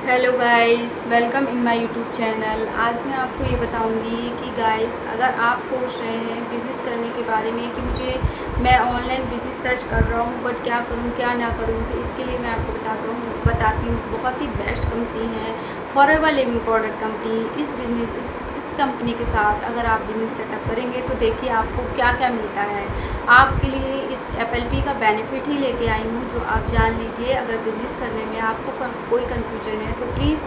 Hello guys, welcome in my YouTube channel. आज मैं आपको ये बताऊंगी कि गाइस, अगर आप सोच रहे हैं बिज़नेस करने के बारे में कि मैं ऑनलाइन बिज़नेस सर्च कर रहा हूँ बट क्या करूँ क्या ना करूँ, तो इसके लिए मैं आपको बताती हूँ बहुत ही बेस्ट कंपनी है फॉरएवर लिविंग प्रोडक्ट कंपनी। इस कंपनी के साथ अगर आप बिज़नेस सेटअप करेंगे तो देखिए आपको क्या क्या मिलता है। आपके लिए इस FLP का बेनिफिट ही लेके आई हूँ जो आप जान लीजिए। अगर बिज़नेस करने में आपको कोई कन्फ्यूजन है तो प्लीज़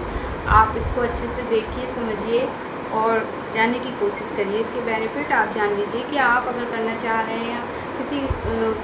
आप इसको अच्छे से देखिए, समझिए और जानने की कोशिश करिए। इसके बेनिफिट आप जान लीजिए कि आप अगर करना चाह रहे हैं या किसी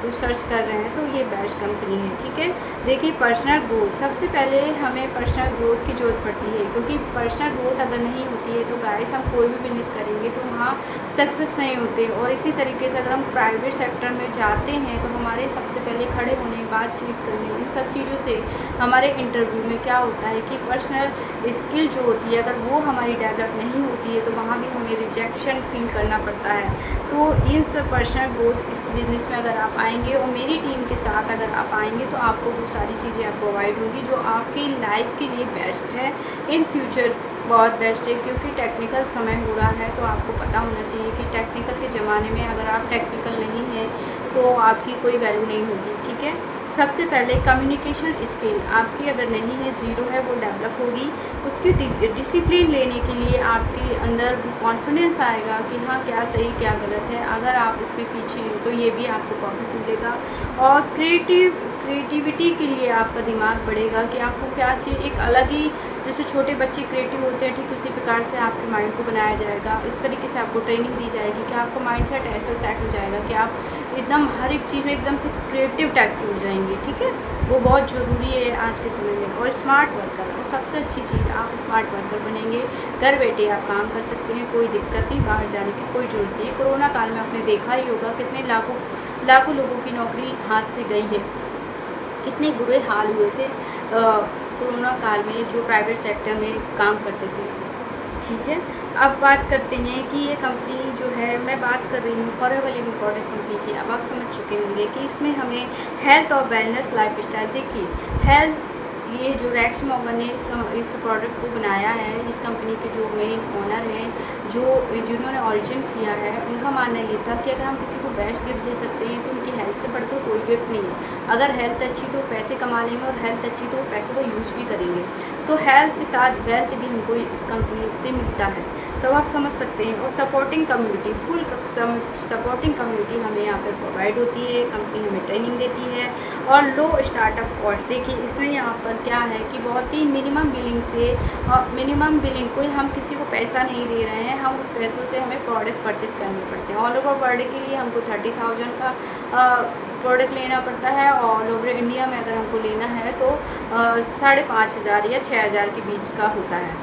कुछ सर्च कर रहे हैं तो ये बेस्ट कंपनी है। ठीक है, देखिए पर्सनल ग्रोथ, सबसे पहले हमें पर्सनल ग्रोथ की ज़रूरत पड़ती है, क्योंकि पर्सनल ग्रोथ अगर नहीं होती है तो गाइस हम कोई भी बिजनेस करेंगे तो वहाँ सक्सेस नहीं होते। और इसी तरीके से अगर हम प्राइवेट सेक्टर में जाते हैं तो हमारे सबसे पहले खड़े होने, बातचीत करने, इन सब चीज़ों से हमारे इंटरव्यू में क्या होता है कि पर्सनल स्किल जो होती है अगर वो हमारी डेवलप नहीं होती है तो वहाँ भी हमें रिजेक्शन फील करना पड़ता है। तो इस पर्सनल ग्रोथ इस बिज़नेस में अगर आप आएंगे और मेरी टीम के साथ अगर आप आएंगे तो आपको वो सारी चीज़ें आप प्रोवाइड होगी जो आपकी लाइफ के लिए बेस्ट है, इन फ्यूचर बहुत बेस्ट है। क्योंकि टेक्निकल समय हो रहा है तो आपको पता होना चाहिए कि टेक्निकल के ज़माने में अगर आप टेक्निकल नहीं हैं तो आपकी कोई वैल्यू नहीं होगी। ठीक है, सबसे पहले कम्युनिकेशन स्किल आपकी अगर नहीं है, ज़ीरो है, वो डेवलप होगी। उसकी डिसिप्लिन लेने के लिए आपके अंदर कॉन्फिडेंस आएगा कि हाँ क्या सही क्या गलत है। अगर आप इसके पीछे हैं तो ये भी आपको प्रॉफिट मिलेगा। और क्रिएटिविटी के लिए आपका दिमाग बढ़ेगा कि आपको क्या चाहिए। एक अलग ही, जैसे छोटे बच्चे क्रिएटिव होते हैं ठीक उसी प्रकार से आपके माइंड को बनाया जाएगा। इस तरीके से आपको ट्रेनिंग दी जाएगी कि आपका माइंड सेट ऐसा सेट हो जाएगा कि आप एकदम हर एक चीज़ में एकदम से क्रिएटिव टाइप के हो जाएंगे। ठीक है, वो बहुत ज़रूरी है आज के समय में। और स्मार्ट वर्कर, और सबसे अच्छी चीज़ आप स्मार्ट वर्कर बनेंगे। घर बैठे आप काम कर सकते हैं, कोई दिक्कत नहीं, बाहर जाने की कोई ज़रूरत नहीं है। कोरोना काल में आपने देखा ही होगा कितने लाखों लोगों की नौकरी हाथ से गई है, कितने बुरे हाल हुए थे कोरोना काल में जो प्राइवेट सेक्टर में काम करते थे। ठीक है, अब बात करते हैं कि ये कंपनी जो है, मैं बात कर रही हूँ फॉरएवर लिविंग प्रोडक्ट कंपनी की। अब आप समझ चुके होंगे कि इसमें हमें हेल्थ और वेलनेस लाइफ स्टाइल, देखिए हेल्थ, ये जो रैक्स मॉर्गन ने इस प्रोडक्ट को बनाया है, इस कंपनी के जो मेन ओनर हैं, जिन्होंने ऑरिजिन किया है, उनका मानना ये था कि अगर हम किसी को बेस्ट गिफ्ट दे सकते हैं तो उनकी हेल्थ से बढ़कर कोई गिफ्ट नहीं है। अगर हेल्थ अच्छी तो पैसे कमा लेंगे और हेल्थ अच्छी तो पैसों को यूज़ भी करेंगे। तो हेल्थ के साथ वेल्थ भी हमको इस कंपनी से मिलता है, तो आप समझ सकते हैं। और supporting community, full supporting community हमें यहाँ पर प्रोवाइड होती है। कंपनी हमें ट्रेनिंग देती है और लो स्टार्टअप कॉस्ट, देखिए इसमें यहाँ पर क्या है कि बहुत ही मिनिमम बिलिंग, कोई हम किसी को पैसा नहीं दे रहे हैं, हम उस पैसों से हमें प्रोडक्ट परचेस करने पड़ते हैं। ऑल ओवर वर्ल्ड के लिए हमको 30,000 का प्रोडक्ट लेना पड़ता है। ऑल ओवर इंडिया में अगर हमको लेना है तो 5,500 या 6,000 के बीच का होता है।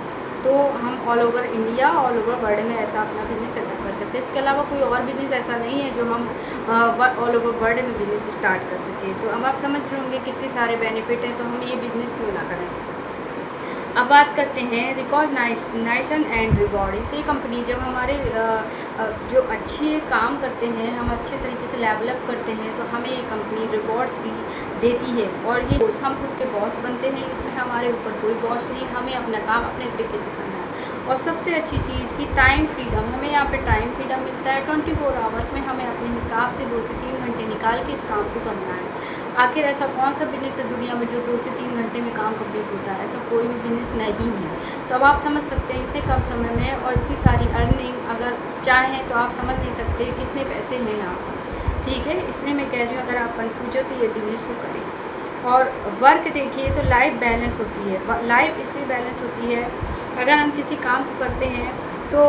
तो हम all over India, all over world में ऐसा अपना बिजनेस सेटअप कर सकते हैं। इसके अलावा कोई और बिजनेस ऐसा नहीं है जो हम ऑल ओवर वर्ल्ड में बिजनेस स्टार्ट कर सकते हैं। तो अब आप समझ रहे होंगे कितने सारे बेनिफिट हैं, तो हम ये बिज़नेस क्यों ना करें। अब बात करते हैं रिकॉग्नाइजेशन एंड रिवॉर्ड। इसी कंपनी जब हमारे जो अच्छे काम करते हैं, हम अच्छे तरीके से डेवलप करते हैं तो हमें ये कंपनी रिवॉर्ड्स भी देती है। और ये हम खुद के बॉस बनते हैं, इसमें हमारे ऊपर कोई बॉस नहीं, हमें अपना काम अपने तरीके से करना है। और सबसे अच्छी चीज़ की टाइम फ्रीडम, हमें यहाँ पे टाइम फ्रीडम मिलता है। 24 आवर्स में हमें अपने हिसाब से 2 से 3 घंटे निकाल के इस काम को करना है। आखिर ऐसा कौन सा बिजनेस है दुनिया में जो 2 से 3 घंटे में काम कंप्लीट होता है? ऐसा कोई भी बिजनेस नहीं है। तो अब आप समझ सकते हैं इतने कम समय में और इतनी सारी अर्निंग, अगर चाहें तो आप समझ नहीं सकते कितने पैसे हैं यहाँ पर। ठीक है, इसलिए मैं कह रही हूँ अगर आप कन्फ्यूज हो तो ये बिजनेस को करें। और वर्क देखिए तो लाइफ बैलेंस होती है। लाइफ इसलिए बैलेंस होती है, अगर हम किसी काम को करते हैं तो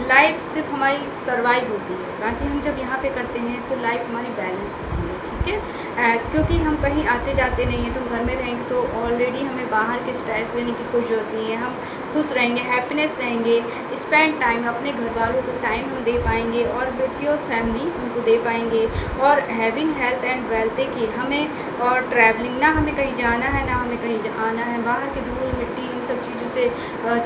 लाइफ सिर्फ हमारी सर्वाइव होती है, बाकी हम जब यहाँ पे करते हैं तो लाइफ हमारी बैलेंस होती है। ठीक है, क्योंकि हम कहीं आते जाते नहीं हैं, तो घर में रहेंगे तो ऑलरेडी हमें बाहर के स्ट्रेस लेने की कोई ज़रूरत नहीं है। हम खुश रहेंगे, हैप्पीनेस रहेंगे, स्पेंड टाइम अपने घर वालों को टाइम हम दे पाएंगे और बेटी और फैमिली उनको दे पाएंगे। और हैविंग हेल्थ एंड वेल्थ, देखिए हमें और ट्रैवलिंग, ना हमें कहीं जाना है ना हमें कहीं आना है, बाहर की धूल मिट्टी इन सब चीज़ों से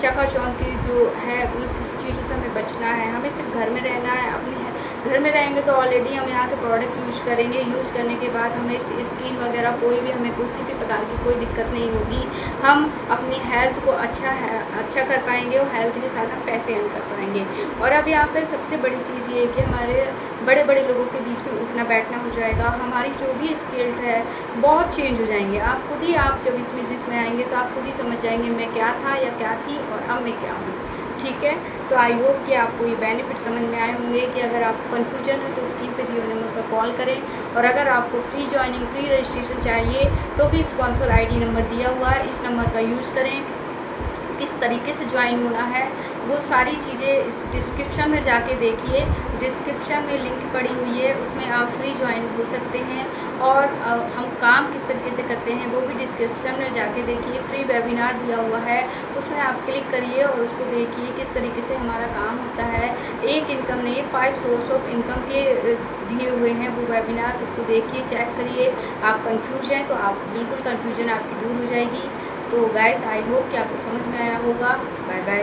चकाचौंध की जो है उस चीज़ों से हमें बचना है। हमें सिर्फ घर में रहना है, अपनी घर में रहेंगे तो ऑलरेडी हम यहाँ के प्रोडक्ट यूज़ करेंगे। यूज़ करने के बाद हमें स्किन वगैरह कोई भी हमें किसी भी प्रकार की कोई दिक्कत नहीं होगी। हम अपनी हेल्थ को अच्छा कर पाएंगे और हेल्थ के साथ हम पैसे अर्न कर पाएंगे। और अब यहाँ पर सबसे बड़ी चीज़ ये है कि हमारे बड़े बड़े लोगों के बीच में उठना बैठना हो जाएगा। हमारी जो भी स्किल्ड है बहुत चेंज हो जाएंगे। आप खुद ही आप जब इस बिज़नेस में आएंगे तो आप खुद ही समझ जाएंगे मैं क्या था या क्या थी और अब मैं क्या हूँ। ठीक है, तो आई होप कि आपको ये बेनिफिट समझ में आए होंगे कि अगर आपको कन्फ्यूजन है तो स्क्रीन पे दिए हुए नंबर पर कॉल करें। और अगर आपको फ्री ज्वाइनिंग, फ्री रजिस्ट्रेशन चाहिए तो भी स्पॉन्सर आईडी नंबर दिया हुआ है, इस नंबर का यूज़ करें। किस तरीके से ज्वाइन होना है वो सारी चीज़ें इस डिस्क्रिप्शन में जाके देखिए। डिस्क्रिप्शन में लिंक पड़ी हुई है, उसमें आप फ्री ज्वाइन हो सकते हैं। और हम काम किस तरीके से करते हैं वो भी डिस्क्रिप्शन में जाके देखिए। फ्री वेबिनार दिया हुआ है, उसमें आप क्लिक करिए और उसको देखिए किस तरीके से हमारा काम होता है। एक इनकम नहीं, 5 सोर्स ऑफ इनकम के दिए हुए हैं वो वेबिनार, उसको देखिए, चेक करिए। आप कंफ्यूज हैं तो आप बिल्कुल कंफ्यूजन आपकी दूर हो जाएगी। तो गाइस आई होप कि आपको समझ में आया होगा। Bye bye.